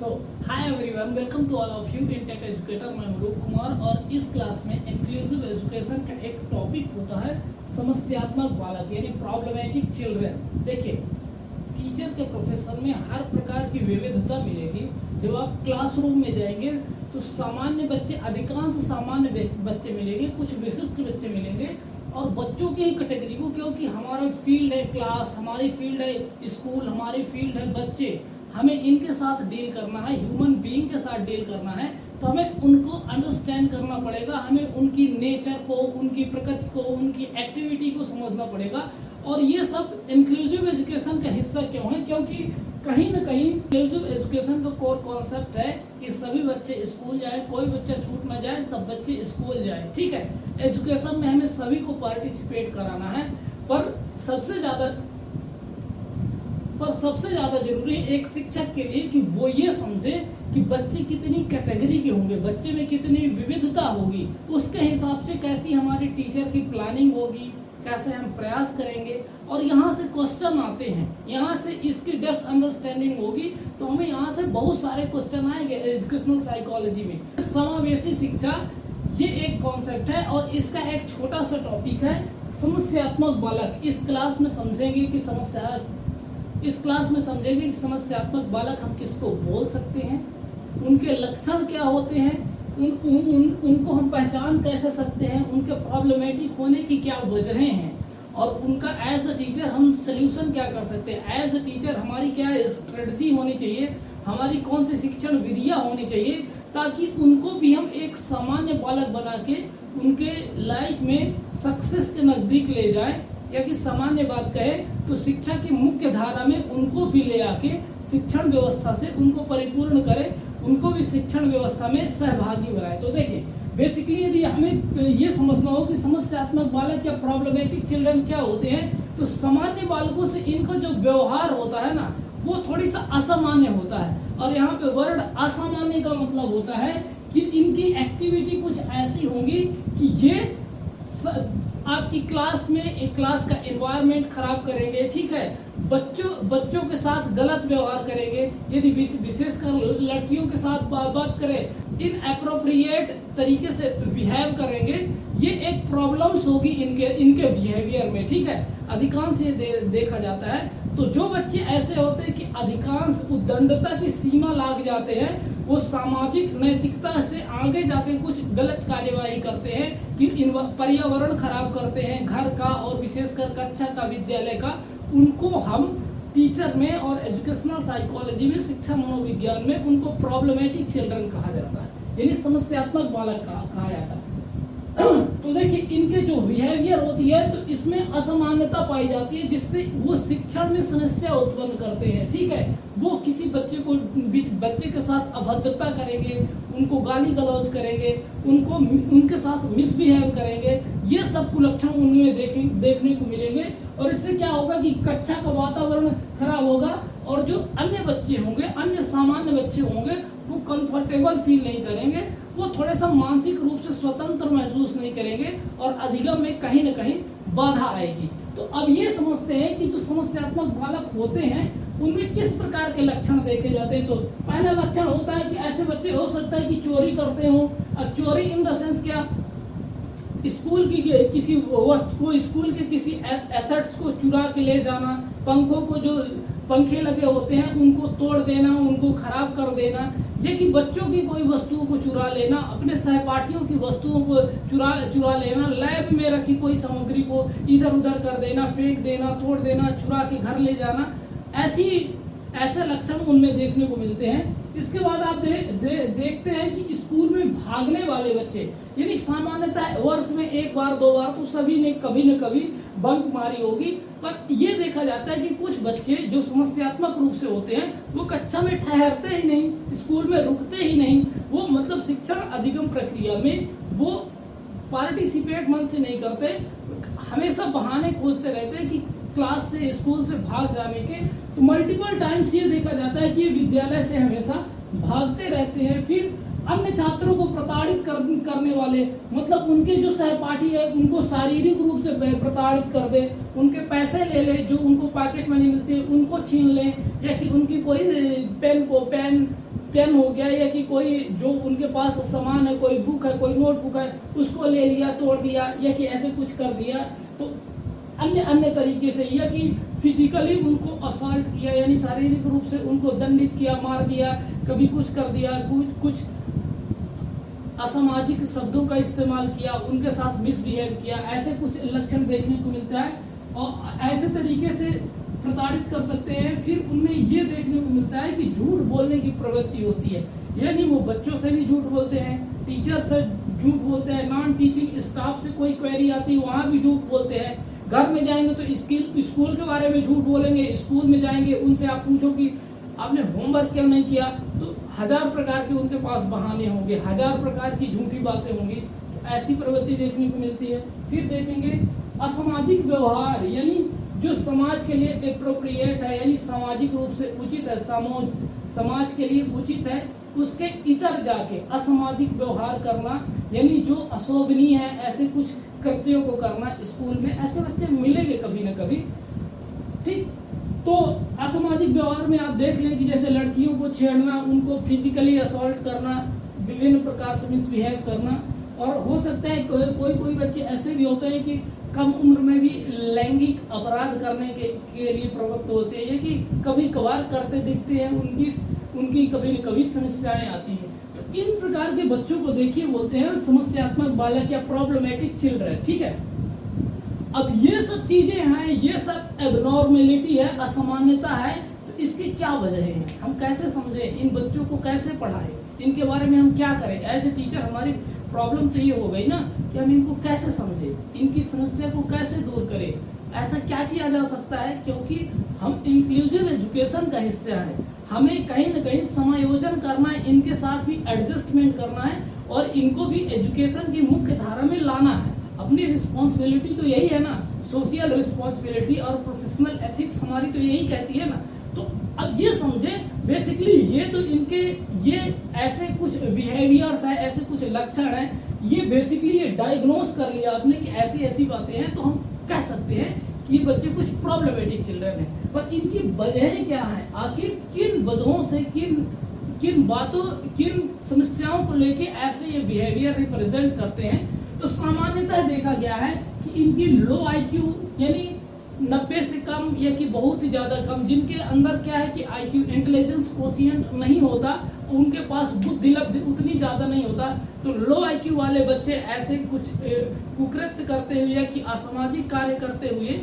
So hi everyone, welcome to all of you in Tech Educator. मैं रूप कुमार और इस class में इंक्लूसिव एजुकेशन का एक टॉपिक होता है समस्यात्मक बालक यानी प्रॉब्लमेटिक चिल्ड्रन। देखिए, टीचर के प्रोफेशन में हर प्रकार की विविधता मिलेगी। जब आप क्लासरूम में जाएंगे तो सामान्य बच्चे, अधिकांश सामान्य बच्चे मिलेंगे, कुछ विशिष्ट बच्चे मिलेंगे और बच्चों की ही कैटेगरी को, क्योंकि हमारा फील्ड है क्लास, हमारी फील्ड है स्कूल, हमारी फील्ड है बच्चे, हमें इनके साथ डील करना है, ह्यूमन बीइंग के साथ डील करना है, तो हमें उनको अंडरस्टैंड करना पड़ेगा, हमें उनकी नेचर को, उनकी प्रकृति को, उनकी एक्टिविटी को समझना पड़ेगा। और ये सब इंक्लूसिव एजुकेशन का हिस्सा क्यों है? क्योंकि कहीं ना कहीं इंक्लूसिव एजुकेशन का कोर कॉन्सेप्ट है कि सभी बच्चे स्कूल जाए, कोई बच्चा छूट ना जाए, सब बच्चे स्कूल जाए। ठीक है, एजुकेशन में हमें सभी को पार्टिसिपेट कराना है, पर सबसे ज्यादा जरूरी है एक शिक्षक के लिए कि वो ये समझे कि बच्चे कितनी कैटेगरी के होंगे, बच्चे में कितनी विविधता होगी, उसके हिसाब से कैसी हमारी टीचर की प्लानिंग होगी, कैसे हम प्रयास करेंगे। और यहाँ से क्वेश्चन आते हैं, यहाँ से इसकी डेप्थ अंडरस्टैंडिंग होगी तो हमें यहाँ से बहुत सारे क्वेश्चन आएंगे एजुकेशनल साइकोलॉजी में। समावेशी शिक्षा ये एक कॉन्सेप्ट है और इसका एक छोटा सा टॉपिक है समस्यात्मक बालक। इस क्लास में समझेंगे कि समस्यात्मक बालक हम किसको बोल सकते हैं, उनके लक्षण क्या होते हैं, उनको हम पहचान कैसे सकते हैं, उनके प्रॉब्लमेटिक होने की क्या वजहें हैं और उनका एज अ टीचर हम सोल्यूशन क्या कर सकते हैं। एज अ टीचर हमारी क्या स्ट्रेटजी होनी चाहिए, हमारी कौन सी शिक्षण विधियां होनी चाहिए, ताकि उनको भी हम एक सामान्य बालक बना के उनके लाइफ में सक्सेस के नजदीक ले जाएं, या कि सामान्य बात कहें तो शिक्षा की मुख्य धारा में उनको भी ले आके शिक्षण व्यवस्था से उनको परिपूर्ण करें, उनको भी शिक्षण व्यवस्था में सहभागी बनाए। तो देखिए, बेसिकली यदि हमें ये समझना हो कि समस्यात्मक बालक या प्रॉब्लमेटिक चिल्ड्रन क्या होते हैं, तो सामान्य बालकों से इनका जो व्यवहार होता है ना, वो थोड़ी सा असामान्य होता है। और यहाँ पे वर्ड असामान्य का मतलब होता है कि इनकी एक्टिविटी कुछ ऐसी होंगी कि ये आपकी क्लास में एक क्लास का एनवायरनमेंट खराब करेंगे। ठीक है, बच्चों के साथ गलत व्यवहार करेंगे, यदि विशेषकर लड़कियों के साथ बात करें इनएप्रोप्रिएट तरीके से बिहेव करेंगे। ये एक प्रॉब्लम्स होगी इनके बिहेवियर में। ठीक है, अधिकांश ये देखा जाता है। तो जो बच्चे ऐसे होते हैं कि अधिकांश उद्दंडता की सीमा लाग जाते हैं, वो सामाजिक नैतिकता से आगे जाके कुछ गलत कार्यवाही करते हैं कि पर्यावरण खराब करते हैं, घर का और विशेषकर कक्षा का, विद्यालय का, उनको हम टीचर में और एजुकेशनल साइकोलॉजी में, शिक्षा मनोविज्ञान में उनको प्रॉब्लमेटिक चिल्ड्रन कहा जाता है, यानी समस्यात्मक बालक कहा जाता है। तो देखिए, इनके जो बिहेवियर होती है तो इसमें असामान्यता पाई जाती है, जिससे वो शिक्षण में समस्या उत्पन्न करते हैं। ठीक है, वो किसी बच्चे के साथ अभद्रता करेंगे, उनको गाली गलौज करेंगे, उनके साथ मिसबिहेव करेंगे। ये सब कुलक्षण उनमें देखने को मिलेंगे और इससे क्या होगा कि कक्षा का वातावरण खराब होगा और जो अन्य बच्चे होंगे, अन्य सामान्य बच्चे होंगे, वो कंफर्टेबल फील नहीं करेंगे, वो थोड़े सा मानसिक रूप से स्वतंत्र महसूस नहीं करेंगे और अधिगम में कहीं न कहीं बाधा आएगी। तो अब ये समझते हैं कि जो समस्यात्मक बालक होते हैं उनमें किस प्रकार के लक्षण देखे जाते हैं। तो पहला लक्षण होता है कि ऐसे बच्चे हो सकता है कि चोरी करते हो। अब चोरी इन द सेंस क्या, स्कूल की किसी वस्तु को, स्कूल के किसी एसेट्स को चुरा के ले जाना, पंखों को, जो पंखे लगे होते हैं उनको तोड़ देना, उनको खराब कर देना, ये कि बच्चों की कोई वस्तुओं को चुरा लेना, अपने सहपाठियों की वस्तुओं को चुरा लेना, लैब में रखी कोई सामग्री को इधर उधर कर देना, फेंक देना, तोड़ देना, चुरा के घर ले जाना, ऐसे लक्षण उनमें देखने को मिलते हैं। इसके बाद आप देखते हैं कि स्कूल में भागने वाले बच्चे, यानी सामान्यतः वर्ष में एक बार दो बार तो सभी ने कभी न कभी बंक मारी होगी, पर यह देखा जाता है कि कुछ बच्चे जो समस्यात्मक रूप से होते हैं वो कक्षा में ठहरते ही नहीं, स्कूल में रुकते ही नहीं, वो मतलब शिक्षण अधिगम प्रक्रिया में वो पार्टिसिपेट मन से नहीं करते, हमेशा बहाने खोजते रहते हैं कि क्लास से, स्कूल से भाग जाने के। तो मल्टीपल टाइम्स ये देखा जाता है कि विद्यालय से हमेशा भागते रहते हैं। फिर अन्य छात्रों को प्रताड़ित करने वाले, मतलब उनके जो सहपाठी है उनको शारीरिक रूप से प्रताड़ित कर दे, उनके पैसे ले ले, जो उनको पॉकेट मनी मिलती है उनको छीन ले, या कि उनकी कोई पेन पेन हो गया या कि कोई जो उनके पास सामान है, कोई बुक है, कोई नोटबुक है, उसको ले लिया, तोड़ दिया या कि ऐसे कुछ कर दिया, तो अन्य अन्य तरीके से, या कि फिजिकली उनको असॉल्ट किया यानी शारीरिक रूप से उनको दंडित किया, मार दिया, कभी कुछ कर दिया, कुछ असामाजिक शब्दों का इस्तेमाल किया, उनके साथ मिसबिहेव किया, ऐसे कुछ लक्षण देखने को मिलता है और ऐसे तरीके से प्रताड़ित कर सकते हैं। फिर उनमें ये देखने को मिलता है कि झूठ बोलने की प्रवृत्ति होती है, यानी वो बच्चों से भी झूठ बोलते हैं, टीचर से झूठ बोलते हैं, नॉन टीचिंग स्टाफ से कोई क्वेरी आती है वहां भी झूठ बोलते हैं, घर में जाएंगे तो स्कूल के बारे में झूठ बोलेंगे, स्कूल में जाएंगे उनसे आप पूछो कि आपने होमवर्क क्यों नहीं किया, तो 1000 प्रकार के उनके पास बहाने होंगे, 1000 प्रकार की झूठी बातें होंगी, तो ऐसी प्रवृत्ति देखने को मिलती है। फिर देखेंगे असामाजिक व्यवहार, यानी जो समाज के लिए एप्रोप्रिएट है, यानी सामाजिक रूप से उचित है, समाज के लिए उचित है, उसके इतर जाके असामाजिक व्यवहार करना, यानी जो अशोभनीय है ऐसे कुछ कृत्यों को करना स्कूल में, ऐसे बच्चे मिलेंगे कभी न कभी। ठीक, तो असामाजिक व्यवहार में आप देख लें कि जैसे लड़कियों को छेड़ना, उनको फिजिकली असॉल्ट करना, विभिन्न प्रकार से मिसबिहेव करना, और हो सकता है कोई बच्चे ऐसे भी होते हैं कि कम उम्र में भी लैंगिक अपराध करने के लिए प्रवृत्त होते हैं, कि कभी कभार करते दिखते हैं, उनकी कभी न कभी समस्याएं आती हैं। तो इन प्रकार के बच्चों को देखिए बोलते हैं समस्यात्मक बालक या प्रॉब्लमेटिक चिल्ड्रन। ठीक है, अब ये सब चीजें हैं, ये सब एबनॉर्मेलिटी है, असामान्यता है, तो इसकी क्या वजह है, हम कैसे समझे, इन बच्चों को कैसे पढ़ाए, इनके बारे में हम क्या करें। एज ए टीचर हमारी प्रॉब्लम तो ये हो गई ना कि हम इनको कैसे समझे, इनकी समस्या को कैसे दूर करें, ऐसा क्या किया जा सकता है, क्योंकि हम इंक्लूसिव एजुकेशन का हिस्सा है, हमें कहीं न कहीं समायोजन करना है, इनके साथ भी एडजस्टमेंट करना है और इनको भी एजुकेशन की मुख्य धारा में लाना है। अपनी रिस्पॉन्सिबिलिटी तो यही है ना, सोशल रिस्पॉन्सिबिलिटी और प्रोफेशनल एथिक्स हमारी तो यही कहती है ना। तो अब ये समझे बेसिकली ये तो इनके ये ऐसे कुछ बिहेवियर्स है, ऐसे कुछ लक्षण है, ये बेसिकली ये डायग्नोस कर लिया आपने कि ऐसी ऐसी बातें हैं, तो हम कह सकते हैं कि ये बच्चे कुछ प्रॉब्लमेटिक चिल्ड्रन है। पर इनकी वजह क्या है, आखिर किन वजहों से, किन बातों, किन समस्याओं को लेके ऐसे ये बिहेवियर रिप्रेजेंट करते हैं। तो सामान्यतः देखा गया है कि इनकी लो आईक्यू यानी 90 से कम या कि बहुत ही ज्यादा कम, जिनके अंदर क्या है कि आईक्यू इंटेलिजेंस कोशिएंट नहीं होता, उनके पास बुद्धि लब्धि उतनी ज्यादा नहीं होता, तो लो आईक्यू वाले बच्चे ऐसे कुछ कुकृत्य करते हुए या कि असामाजिक कार्य करते हुए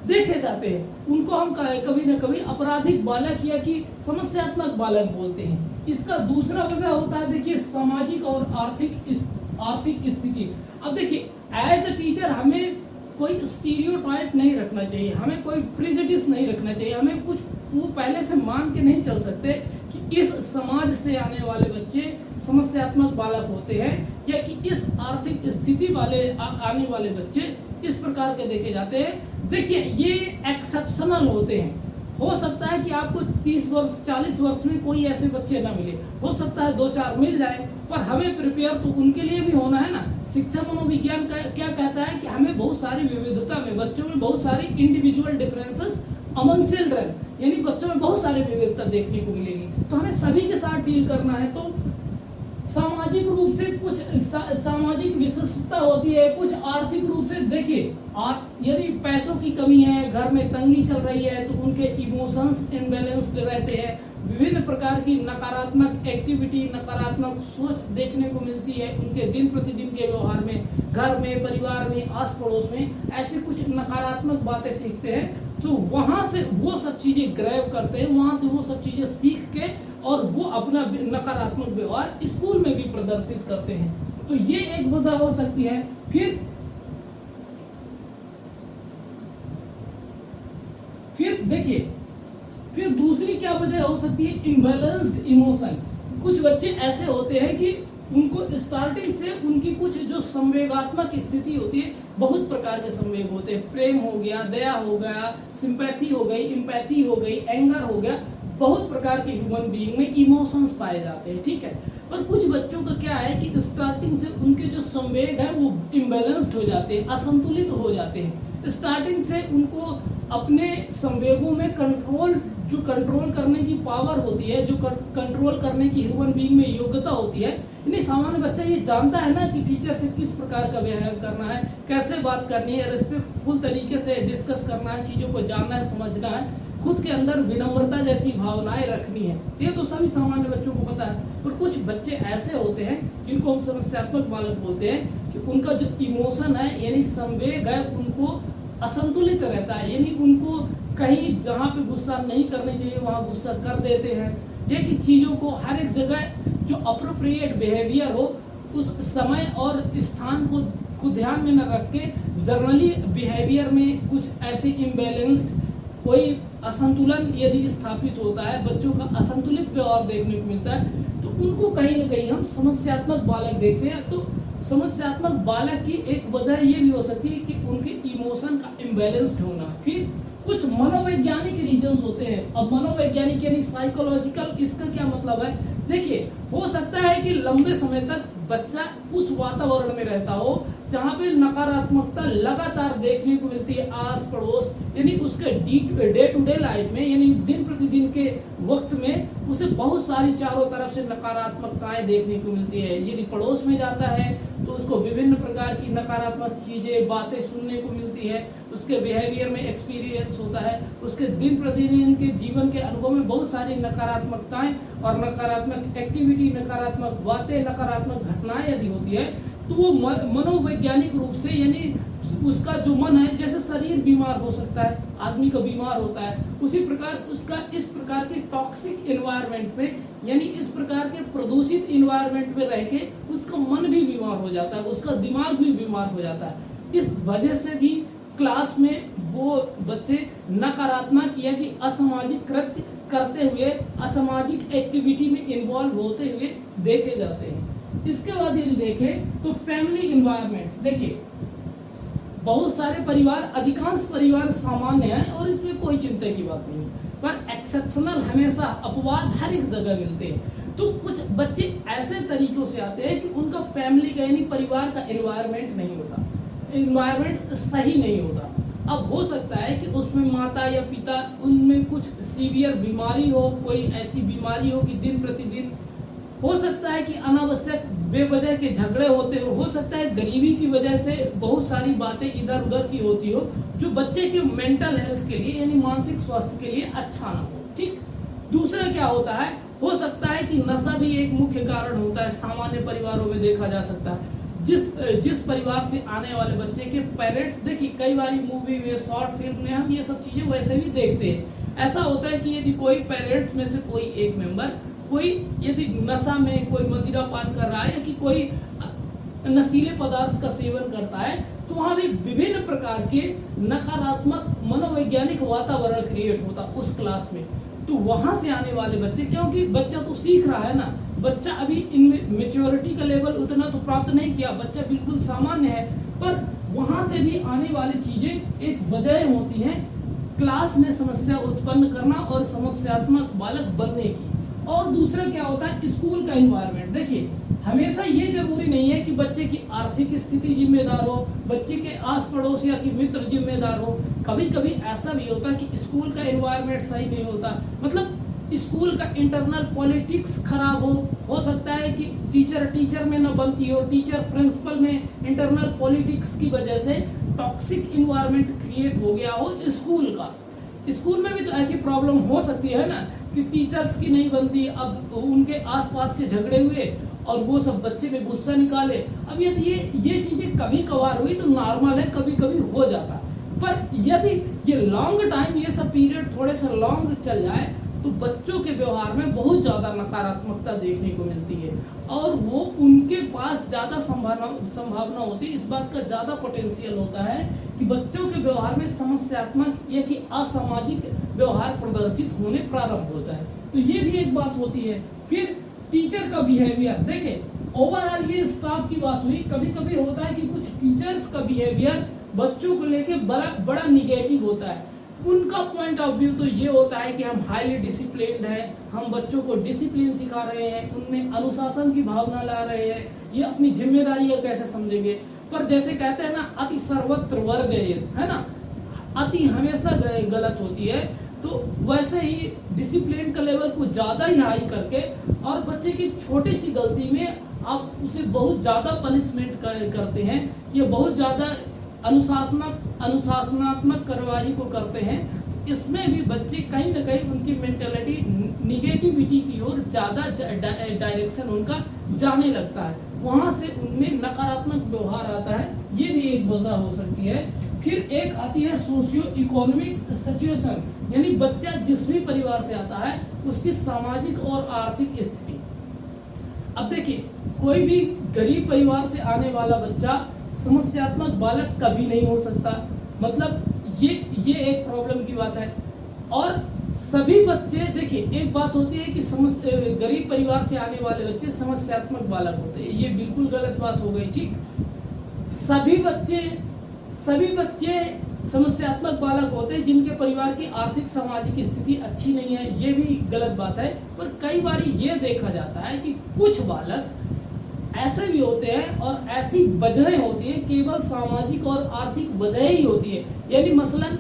देखे जाते हैं। उनको हम कभी न कभी आपराधिक बालक या कि समस्यात्मक बालक बोलते हैं। इसका दूसरा वजह होता है देखिए सामाजिक और आर्थिक स्थिति। अब देखिए एज अ टीचर हमें कोई स्टीरियोटाइप नहीं रखना चाहिए, हमें कोई प्रेजुडिस नहीं रखना चाहिए, हमें कुछ वो पहले से मान के नहीं चल सकते कि इस समाज से आने वाले बच्चे समस्यात्मक बालक होते हैं या कि इस आर्थिक स्थिति वाले आने वाले बच्चे इस प्रकार के देखे जाते हैं। देखिए ये एक्सेप्शनल होते हैं, हो सकता है कि आपको 30 वर्ष 40 वर्ष में कोई ऐसे बच्चे ना मिले, हो सकता है 2-4 मिल जाए, पर हमें प्रिपेयर तो उनके लिए भी होना है ना। शिक्षा मनोविज्ञान क्या कहता है कि हमें बहुत सारी विविधता में, बच्चों में बहुत सारी इंडिविजुअल डिफरेंसेस अमंग चिल्ड्रन, यानी बच्चों में बहुत सारी विविधता देखने को मिलेगी, तो हमें सभी के साथ डील करना है। तो सामाजिक रूप से कुछ सामाजिक विशिष्टता होती है, कुछ आर्थिक रूप से देखिए यदि पैसों की कमी है, घर में तंगी चल रही है, तो उनके इमोशंस इनबैलेंस्ड रहते हैं, विभिन्न प्रकार की नकारात्मक एक्टिविटी, नकारात्मक सोच देखने को मिलती है उनके दिन प्रतिदिन के व्यवहार में, घर में, परिवार में, आस पड़ोस में, ऐसे कुछ नकारात्मक बातें सीखते हैं। तो वहां से वो सब चीजें ग्रैब करते हैं, वहां से वो सब चीजें सीख के और वो अपना नकारात्मक व्यवहार स्कूल में भी प्रदर्शित करते हैं। तो ये एक वजह हो सकती है। फिर देखिए, फिर दूसरी क्या वजह हो सकती है, इम्बैलेंस्ड इमोशन। कुछ बच्चे ऐसे होते हैं कि उनको स्टार्टिंग से उनकी कुछ जो संवेगात्मक स्थिति होती है, बहुत प्रकार के संवेग होते हैं, प्रेम हो गया, दया हो गया, सिंपैथी हो गई, इम्पैथी हो गई, एंगर हो गया, बहुत प्रकार के ह्यूमन बीइंग में इमोशंस पाए जाते हैं। ठीक है, पर कुछ बच्चों का क्या है कि स्टार्टिंग से उनके जो संवेग है वो इम्बैलेंस्ड हो जाते हैं, असंतुलित हो जाते हैं। स्टार्टिंग से उनको अपने संवेगों में कंट्रोल जो कंट्रोल करने की पावर होती है, जो कंट्रोल करने की ह्यूमन बीइंग में योग्यता होती है, यानी सामान्य बच्चा ये जानता है ना कि टीचर से किस प्रकार का बिहेव करना है, कैसे बात करनी है, रिस्पेक्टफुल तरीके से डिस्कस करना है, चीजों को जानना है, समझना है, खुद के अंदर विनम्रता जैसी भावनाएं रखनी है। ये तो सभी सामान्य बच्चों को पता है। पर कुछ बच्चे ऐसे होते हैं जिनको हम समस्यात्मक बालक बोलते हैं कि उनका जो इमोशन है यानी संवेग है उनको असंतुलित रहता है, यानी उनको कहीं जहाँ पे गुस्सा नहीं करनी चाहिए वहां गुस्सा कर देते हैं। ये कि चीजों को हर एक जगह जो अप्रोप्रिएट बिहेवियर हो उस समय और स्थान को ध्यान में न रख के जनरली बिहेवियर में कुछ ऐसे इम्बैलेंस्ड कोई असंतुलन यदि स्थापित होता है, बच्चों का असंतुलित व्यवहार देखने को मिलता है, तो उनको कहीं ना कहीं हम समस्यात्मक बालक देखते हैं। तो समस्यात्मक बालक की एक वजह ये भी हो सकती है कि उनके इमोशन का इम्बैलेंस्ड होना। फिर कुछ मनोवैज्ञानिक रीजंस होते हैं। अब मनोवैज्ञानिक यानी साइकोलॉजिकल, इसका क्या मतलब है? देखिए, हो सकता है कि लंबे समय तक बच्चा उस वातावरण में रहता हो जहाँ पे नकारात्मकता लगातार देखने को मिलती है आस पड़ोस, यानी उसके डे टू डे लाइफ में, यानी दिन प्रतिदिन के वक्त में उसे बहुत सारी चारों तरफ से नकारात्मकताएं देखने को मिलती है। यदि पड़ोस में जाता है तो उसको विभिन्न प्रकार की नकारात्मक चीजें, बातें सुनने को मिलती है, उसके बिहेवियर में एक्सपीरियंस होता है, उसके दिन प्रतिदिन के जीवन के अनुभव में बहुत सारी नकारात्मकताएं और नकारात्मक एक्टिविटी, नकारात्मक बातें, नकारात्मक घटनाएं यदि होती है, तो वो मनोवैज्ञानिक रूप से, यानी उसका जो मन है, जैसे शरीर बीमार हो सकता है, आदमी का बीमार होता है, उसी प्रकार उसका इस प्रकार के टॉक्सिक एनवायरनमेंट में, यानी इस प्रकार के प्रदूषित एनवायरनमेंट में रह के उसका मन भी बीमार हो जाता है, उसका दिमाग भी बीमार हो जाता है। इस वजह से भी क्लास में वो बच्चे नकारात्मक या कि असामाजिक कृत्य करते हुए, असामाजिक एक्टिविटी में इन्वॉल्व होते हुए देखे जाते हैं। इसके बाद यदि देखें तो फैमिली एनवायरनमेंट, देखिए बहुत सारे परिवार, अधिकांश परिवार सामान्य हैं और इसमें कोई चिंता की बात नहीं, पर एक्सेप्शनल हमेशा अपवाद हर एक जगह मिलते हैं। तो कुछ बच्चे ऐसे तरीकों से आते हैं कि उनका फैमिली का यानी परिवार का एनवायरनमेंट नहीं होता, एनवायरनमेंट सही नहीं होता। अब हो सकता है कि उसमें माता या पिता, उनमें कुछ सीवियर बीमारी हो, कोई ऐसी बीमारी हो कि दिन प्रतिदिन, हो सकता है कि अनावश्यक बेवजह के झगड़े होते हो सकता है गरीबी की वजह से बहुत सारी बातें इधर उधर की होती हो जो बच्चे के मेंटल हेल्थ के लिए यानी मानसिक स्वास्थ्य के लिए अच्छा ना हो। ठीक, दूसरा क्या होता है, हो सकता है कि नशा भी एक मुख्य कारण होता है, सामान्य परिवारों में देखा जा सकता है। जिस परिवार से आने वाले बच्चे के पेरेंट्स, देखिए कई बार मूवी में, शॉर्ट फिल्म में हम ये सब चीजें वैसे भी देखते हैं। ऐसा होता है कि यदि कोई पेरेंट्स में से कोई एक मेंबर, कोई यदि नशा में, कोई मदिरा पान कर रहा है या कि कोई नशीले पदार्थ का सेवन करता है, तो वहां भी विभिन्न प्रकार के नकारात्मक मनोवैज्ञानिक वातावरण क्रिएट होता उस क्लास में। तो वहां से आने वाले बच्चे, क्योंकि बच्चा तो सीख रहा है ना, बच्चा अभी इन मेच्योरिटी का लेवल उतना तो प्राप्त नहीं किया, बच्चा बिल्कुल सामान्य है, पर वहां से भी आने वाली चीजें एक वजह होती है क्लास में समस्या उत्पन्न करना और समस्यात्मक बालक बनने की। और दूसरा क्या होता है, स्कूल का एनवायरनमेंट। देखिए हमेशा ये जरूरी नहीं है कि बच्चे की आर्थिक स्थिति जिम्मेदार हो, बच्चे के आस पड़ोस या कि मित्र जिम्मेदार हो। कभी कभी ऐसा भी होता है कि स्कूल का एनवायरनमेंट सही नहीं होता, मतलब स्कूल का इंटरनल पॉलिटिक्स खराब हो सकता है कि टीचर में न बनती हो, टीचर प्रिंसिपल में इंटरनल पॉलिटिक्स की वजह से टॉक्सिक एनवायरनमेंट क्रिएट हो गया हो स्कूल का। स्कूल में भी तो ऐसी प्रॉब्लम हो सकती है ना कि टीचर्स की नहीं बनती, अब उनके आसपास के झगड़े हुए और वो सब बच्चे पे गुस्सा निकाले। अब यदि ये चीजें कभी कभार हुई तो नॉर्मल है, कभी कभी हो जाता, पर यदि ये लॉन्ग टाइम, ये सब पीरियड थोड़े से लॉन्ग चल जाए तो बच्चों के व्यवहार में बहुत ज्यादा नकारात्मकता देखने को मिलती है और वो उनके पास ज्यादा संभावना होती है, इस बात का ज्यादा पोटेंशियल होता है कि बच्चों के व्यवहार में समस्यात्मक या कि असामाजिक व्यवहार प्रदर्शित होने प्रारंभ हो जाए। तो ये भी एक बात होती है। फिर टीचर का बिहेवियर, देखे ओवरऑल ये स्टाफ की बात हुई, कभी कभी होता है कि कुछ टीचर्स का बिहेवियर बच्चों को लेके बड़ा निगेटिव होता है। उनका पॉइंट ऑफ व्यू तो ये होता है कि हम हाईली डिसिप्लिन्ड हैं, हम बच्चों को डिसिप्लिन सिखा रहे हैं, उनमें अनुशासन की भावना ला रहे हैं, ये अपनी जिम्मेदारियां कैसे समझेंगे। पर जैसे कहते हैं ना, अति सर्वत्र वर्जयेत, है ना, अति हमेशा गलत होती है। तो वैसे ही डिसिप्लिन का लेवल को ज्यादा ही हाई करके और बच्चे की छोटी सी गलती में आप उसे बहुत ज्यादा पनिशमेंट करते हैं, ये बहुत ज्यादा अनुशासनात्मक कार्यवाही को करते हैं, तो इसमें भी बच्चे कहीं न कहीं उनकी मेंटेलिटी निगेटिविटी की ओर ज्यादा डायरेक्शन उनका जाने लगता है, वहां से उनमें नकारात्मक व्यवहार आता है। ये भी एक वजह हो सकती है। फिर एक आती है सोशियो इकोनॉमिक सिचुएशन, यानी बच्चा जिस भी परिवार से आता है उसकी सामाजिक और आर्थिक स्थिति। अब देखिए, कोई भी गरीब परिवार से आने वाला बच्चा समस्यात्मक बालक कभी नहीं हो सकता, मतलब ये एक प्रॉब्लम की बात है। और सभी बच्चे, देखिए एक बात होती है कि गरीब परिवार से आने वाले बच्चे समस्यात्मक बालक होते हैं, ये बिल्कुल गलत बात हो गई। ठीक, सभी बच्चे समस्यात्मक बालक होते हैं जिनके परिवार की आर्थिक सामाजिक स्थिति अच्छी नहीं है, ये भी गलत बात है। पर कई बार ये देखा जाता है कि कुछ बालक ऐसे भी होते हैं और ऐसी वजहें होती है, केवल सामाजिक और आर्थिक वजह ही होती है। यानी मसलन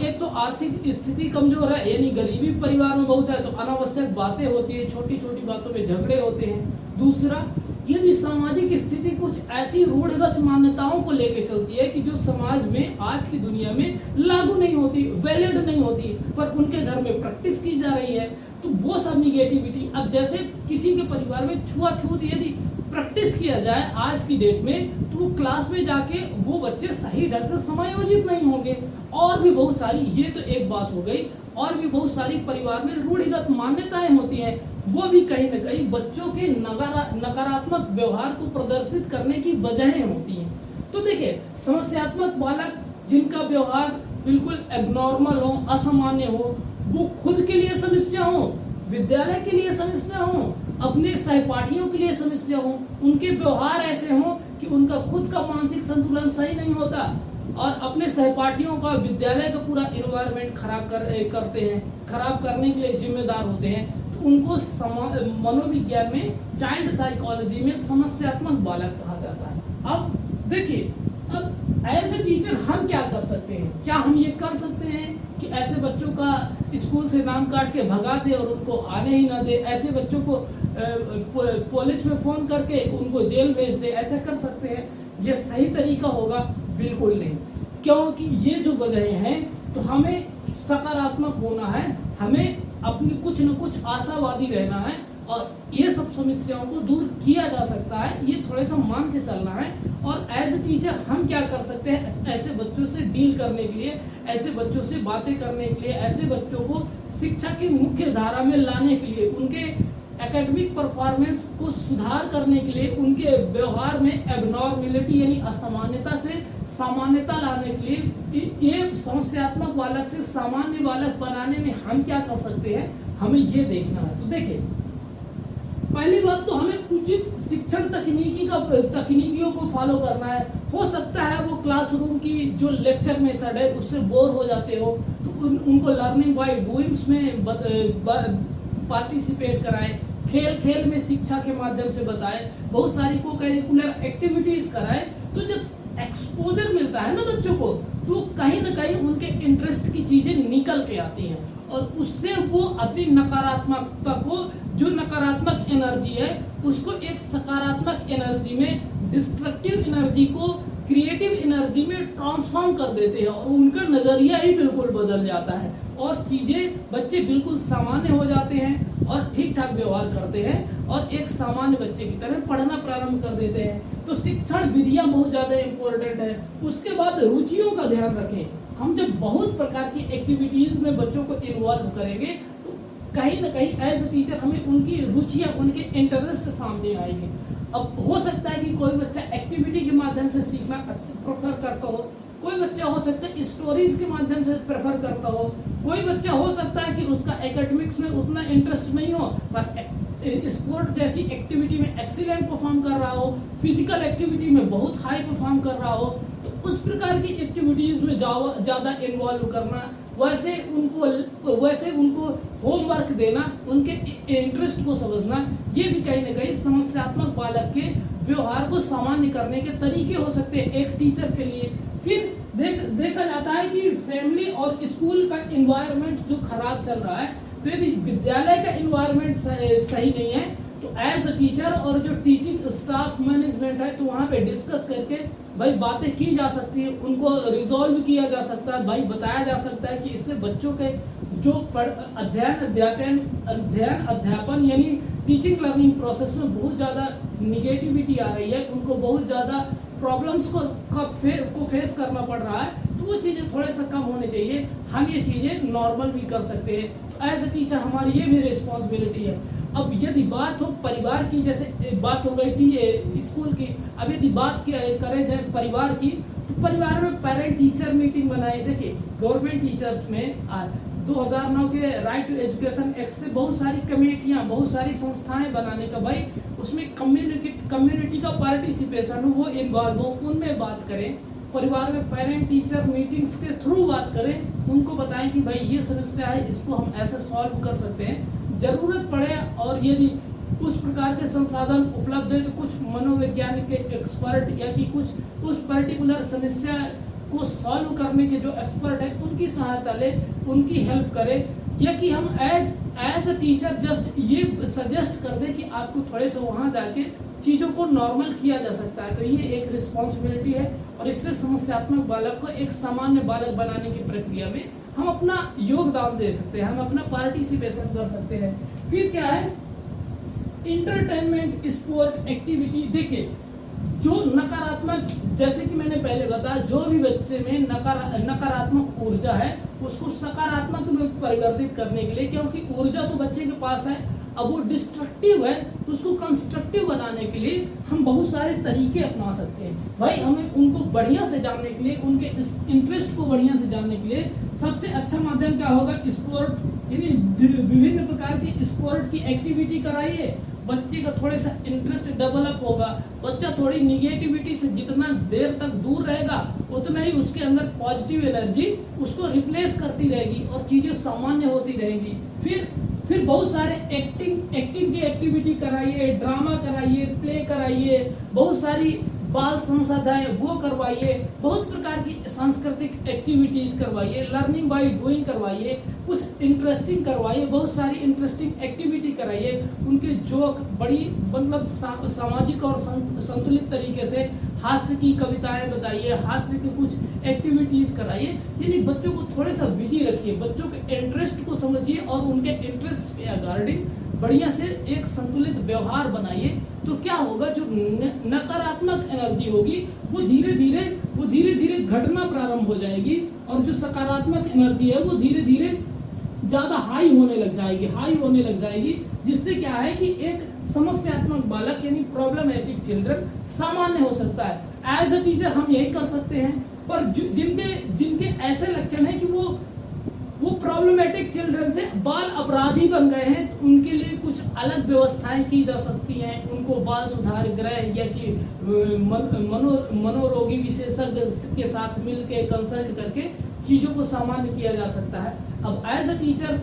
एक तो आर्थिक स्थिति कमजोर है, यानी गरीबी परिवार में बहुत है, तो अनावश्यक बातें होती है, छोटी छोटी बातों में झगड़े होते हैं। दूसरा, यदि सामाजिक स्थिति कुछ ऐसी रूढ़िगत मान्यताओं को लेकर चलती है कि जो समाज में आज की दुनिया में लागू नहीं होती, वैलिड नहीं होती, पर उनके घर में प्रैक्टिस की जा रही है, तो वो सब निगेटिविटी। अब जैसे किसी के परिवार में छुआछूत यदि प्रैक्टिस किया जाए आज की डेट में, तो वो क्लास में जाके वो बच्चे सही ढंग से समायोजित नहीं होंगे। और भी बहुत सारी, ये तो एक बात हो गई, और भी बहुत सारी परिवार में रूढ़िगत मान्यताएं होती हैं, वो भी कहीं न कहीं बच्चों के नकारात्मक व्यवहार को प्रदर्शित करने की वजहें होती हैं। तो देखिए, समस्यात्मक बालक जिनका व्यवहार बिल्कुल एबनॉर्मल हो, असामान्य हो, वो खुद के लिए समस्या हो, विद्यालय के लिए समस्या हो, अपने सहपाठियों के लिए समस्या हो, उनके व्यवहार ऐसे हो कि उनका खुद का मानसिक संतुलन सही नहीं होता और अपने सहपाठियों का, विद्यालय का पूरा एनवायरनमेंट करते हैं, खराब करने के लिए जिम्मेदार होते हैं, तो उनको मनोविज्ञान में, चाइल्ड साइकोलॉजी में समस्यात्मक बालक कहा जाता है। अब देखिए, अब एज ए टीचर हम क्या कर सकते हैं? क्या हम ये कर सकते हैं कि ऐसे बच्चों का स्कूल से नाम काट के भगा दे और उनको आने ही ना दे, ऐसे बच्चों को पुलिस में फोन करके उनको जेल भेज दे? ऐसा कर सकते हैं? ये सही तरीका होगा? बिल्कुल नहीं, क्योंकि ये जो वजह हैं, तो हमें सकारात्मक होना है, हमें अपनी कुछ न कुछ आशावादी रहना है और ये सब समस्याओं को दूर किया जा सकता है, ये थोड़ा सा मान के चलना है। और एज ए टीचर हम क्या कर सकते हैं ऐसे बच्चों से डील करने के लिए, ऐसे बच्चों से बातें करने के लिए, ऐसे बच्चों को शिक्षा की मुख्य धारा में लाने के लिए, उनके एकेडमिक परफॉर्मेंस को सुधार करने के लिए, उनके व्यवहार में एबनॉर्मेलिटी यानी असामान्यता से सामान्यता लाने के लिए, ये समस्यात्मक बालक से सामान्य बालक बनाने में हम क्या कर सकते हैं, हमें ये देखना है। तो देखिए, पहली बात तो हमें उचित शिक्षण तकनीकियों को फॉलो करना है। हो सकता है वो क्लासरूम की जो लेक्चर मेथड है उससे बोर हो जाते हो, तो उनको लर्निंग बाय डूइंग्स में पार्टिसिपेट कराएं, खेल में शिक्षा के माध्यम से बताएं, बहुत सारी को करिकुलर एक्टिविटीज कराएं। तो जब एक्सपोजर मिलता है ना बच्चों को, तो कहीं न कहीं उनके इंटरेस्ट की चीजें निकल के आती हैं और उससे वो अपनी नकारात्मकता को, जो नकारात्मक एनर्जी है उसको एक सकारात्मक एनर्जी में, डिस्ट्रक्टिव एनर्जी को क्रिएटिव एनर्जी में ट्रांसफॉर्म कर देते हैं और उनका नजरिया ही बिल्कुल बदल जाता है और चीजें, बच्चे बिल्कुल सामान्य हो जाते हैं और ठीक ठाक व्यवहार करते हैं और एक सामान्य बच्चे की तरह पढ़ना प्रारंभ कर देते हैं। तो शिक्षण विधियां बहुत ज्यादा इम्पोर्टेंट है। उसके बाद रुचियों का ध्यान रखें। हम जब बहुत प्रकार की एक्टिविटीज में बच्चों को इन्वॉल्व करेंगे, तो कहीं न कहीं एज ए टीचर हमें उनकी रुचियां, उनके इंटरेस्ट सामने आएंगे। अब हो सकता है कि कोई बच्चा एक्टिविटी के माध्यम से सीखना प्रेफर करता हो, कोई बच्चा हो सकता है स्टोरीज के माध्यम से प्रेफर करता हो, कोई बच्चा हो सकता है कि उसका एकेडमिक्स में उतना इंटरेस्ट नहीं हो पर स्पोर्ट जैसी एक्टिविटी में एक्सीलेंट परफॉर्म कर रहा हो, फिजिकल एक्टिविटी में बहुत हाई परफॉर्म कर रहा हो। तो उस प्रकार की एक्टिविटीज में ज्यादा इन्वॉल्व करना, वैसे उनको होमवर्क देना, उनके इंटरेस्ट को समझना, ये भी कहीं न कहीं समस्यात्मक बालक के व्यवहार को सामान्य करने के तरीके हो सकते हैं एक टीचर के लिए। फिर देखा जाता है कि फैमिली और स्कूल का इन्वायरमेंट जो खराब चल रहा है, तो यदि विद्यालय का इन्वायरमेंट सही नहीं है तो एज अ टीचर और जो टीचिंग स्टाफ मैनेजमेंट है, तो वहाँ पे डिस्कस करके भाई बातें की जा सकती है, उनको रिजॉल्व किया जा सकता है, भाई बताया जा सकता है कि इससे बच्चों के जो अध्यापन यानी टीचिंग लर्निंग प्रोसेस में बहुत ज्यादा निगेटिविटी आ रही है, उनको बहुत ज्यादा प्रॉब्लम्स को फेस करना पड़ रहा है, तो वो चीजें थोड़े सा कम होने चाहिए। हम ये चीजें नॉर्मल भी कर सकते हैं, तो एज अ टीचर हमारी ये भी रिस्पॉन्सिबिलिटी है। अब यदि बात हो परिवार की, जैसे बात हो गई थी स्कूल की, अब यदि बात करें जाए परिवार की, तो परिवार में पेरेंट टीचर मीटिंग बनाए। देखिए गवर्नमेंट टीचर्स में 2009 के राइट टू एजुकेशन एक्ट से बहुत सारी कमेटियां, बहुत सारी संस्थाएं बनाने का, भाई उसमें कम्युनिटी का पार्टिसिपेशन हो, वो इन्वॉल्व हो, उनमें बात करें। परिवार में पेरेंट टीचर मीटिंग्स के थ्रू बात करें, उनको बताएं कि भाई ये समस्या है, इसको हम ऐसे सॉल्व कर सकते हैं। जरूरत पड़े और यदि उस प्रकार के संसाधन उपलब्ध है तो कुछ मनोवैज्ञानिक के एक्सपर्ट या कि कुछ उस पर्टिकुलर समस्या को सॉल्व करने के जो एक्सपर्ट है उनकी सहायता ले, उनकी हेल्प करे, या कि हम एज अ टीचर जस्ट ये सजेस्ट कर दे कि आपको थोड़े से वहां जाके चीजों को नॉर्मल किया जा सकता है। तो ये एक रिस्पॉन्सिबिलिटी है और इससे समस्यात्मक बालक को एक सामान्य बालक बनाने की प्रक्रिया में हम अपना योगदान दे सकते हैं, हम अपना पार्टिसिपेशन कर सकते हैं। फिर क्या है, इंटरटेनमेंट स्पोर्ट एक्टिविटी। देखिए जो नकारात्मक, जैसे कि मैंने पहले बताया, जो भी बच्चे में नकारात्मक ऊर्जा है उसको सकारात्मक में परिवर्तित करने के लिए, क्योंकि ऊर्जा तो बच्चे के पास है, अब वो डिस्ट्रक्टिव है तो उसको कंस्ट्रक्टिव बनाने के लिए हम बहुत सारे तरीके अपना सकते हैं। भाई हमें उनको बढ़िया से जानने के लिए, उनके इस इंटरेस्ट को बढ़िया से जानने के लिए सबसे अच्छा माध्यम क्या होगा, स्पोर्ट, यानी विभिन्न प्रकार की स्पोर्ट की एक्टिविटी कराइए, बच्चे का थोड़ा सा इंटरेस्ट डेवलप होगा, बच्चा थोड़ी निगेटिविटी से जितना देर तक दूर रहेगा उतना ही उसके अंदर पॉजिटिव एनर्जी उसको रिप्लेस करती रहेगी और चीजें सामान्य होती रहेंगी। फिर बहुत सारे एक्टिंग की एक्टिविटी कराइए, ड्रामा कराइए, प्ले कराइए, बहुत सारी बाल संसद है वो करवाइए, बहुत प्रकार की सांस्कृतिक एक्टिविटीज करवाइए, लर्निंग बाय डूइंग करवाइए, कुछ इंटरेस्टिंग करवाइए, बहुत सारी इंटरेस्टिंग एक्टिविटी कराइए, उनके जोक बड़ी मतलब सामाजिक और संतुलित तरीके से हास्य की कविताएं बताइए, हास्य की कुछ एक्टिविटीज कराइए, यानी बच्चों को थोड़े सा बिजी रखिए, बच्चों के इंटरेस्ट को समझिए और उनके इंटरेस्ट के अकॉर्डिंग बढ़िया से एक संतुलित व्यवहार बनाइए। तो क्या होगा, जो नकारात्मक एनर्जी होगी वो धीरे धीरे घटना प्रारंभ हो जाएगी और जो सकारात्मक एनर्जी है वो धीरे धीरे ज्यादा हाई होने लग जाएगी, जिससे क्या है कि एक समस्यात्मक बालक यानी प्रॉब्लमेटिक चिल्ड्रन सामान्य हो सकता है। एज अ टीचर हम यही कर सकते हैं, पर जिनके ऐसे लक्षण है कि वो प्रॉब्लमेटिक चिल्ड्रन से बाल अपराधी बन गए हैं, तो उनके लिए कुछ अलग व्यवस्थाएं की जा सकती हैं, उनको बाल सुधार गृह या कि मनोरोगी विशेषज्ञ के साथ मिलकर कंसल्ट करके चीजों को सामान्य किया जा सकता है। अब एज अ टीचर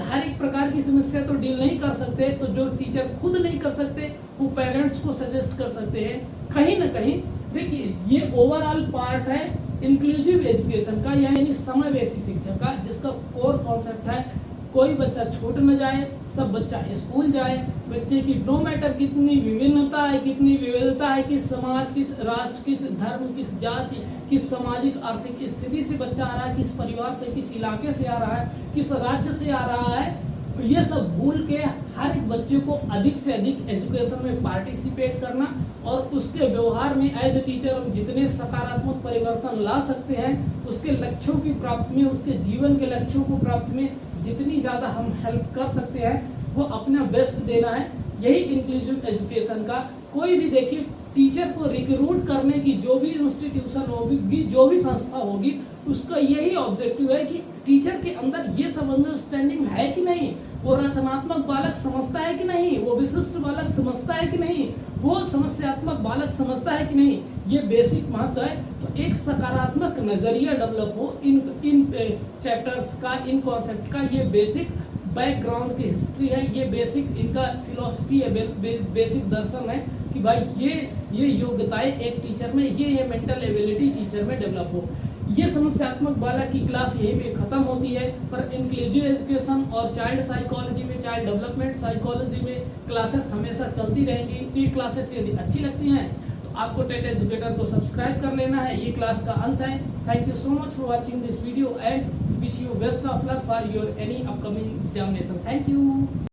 हर एक प्रकार की समस्या तो डील नहीं कर सकते, तो जो टीचर खुद नहीं कर सकते वो पेरेंट्स को सजेस्ट कर सकते हैं। कहीं ना कहीं देखिए ये ओवरऑल पार्ट है इंक्लूसिव एजुकेशन का, यानी समावेशी शिक्षा का, जिसका कोर कॉन्सेप्ट है कोई बच्चा छूट न जाए, सब बच्चा स्कूल जाए, बच्चे की नो मैटर कितनी विभिन्नता है, कितनी विविधता है, किस समाज, किस राष्ट्र, किस धर्म, किस जाति, किस सामाजिक आर्थिक स्थिति से बच्चा आ रहा है, किस परिवार से, किस इलाके से आ रहा है, किस राज्य से आ रहा है, ये सब भूल के हर एक बच्चे को अधिक से अधिक एजुकेशन में पार्टिसिपेट करना और उसके व्यवहार में एज ए टीचर हम जितने सकारात्मक परिवर्तन ला सकते हैं, उसके लक्ष्यों की प्राप्ति में, उसके जीवन के लक्ष्यों को प्राप्ति में जितनी ज्यादा हम हेल्प कर सकते हैं वो अपना बेस्ट देना है। यही इंक्लूसिव एजुकेशन का कोई भी देखिए टीचर को रिक्रूट करने की जो भी इंस्टीट्यूशन होगी, जो भी संस्था होगी, उसका यही ऑब्जेक्टिव है कि टीचर के अंदर ये सब अंडरस्टैंडिंग है कि नहीं, वो रचनात्मक बालक समझता है कि नहीं, वो विशिष्ट बालक समझता है कि नहीं, वो समस्यात्मक बालक समझता है कि नहीं, ये बेसिक महत्व है। तो एक सकारात्मक नजरिया डेवलप हो इन चैप्टर्स का, इन कॉन्सेप्ट का, ये बेसिक बैकग्राउंड की हिस्ट्री है, ये बेसिक इनका फिलॉसफी है, बेसिक दर्शन है कि भाई ये योग्यताएं एक टीचर में, ये मेंटल एबिलिटी टीचर में डेवलप हो। ये समस्यात्मक बालक की क्लास यहीं पे खत्म होती है, पर इंक्लूसिव एजुकेशन और चाइल्ड साइकोलॉजी में, चाइल्ड डेवलपमेंट साइकोलॉजी में क्लासेस हमेशा चलती रहेंगी। तो ये क्लासेस यदि अच्छी लगती हैं तो आपको टेट एजुकेटर को सब्सक्राइब कर लेना है। ये क्लास का अंत है। Thank you so much for watching this video and wish you best of luck for your any upcoming examination. Thank you.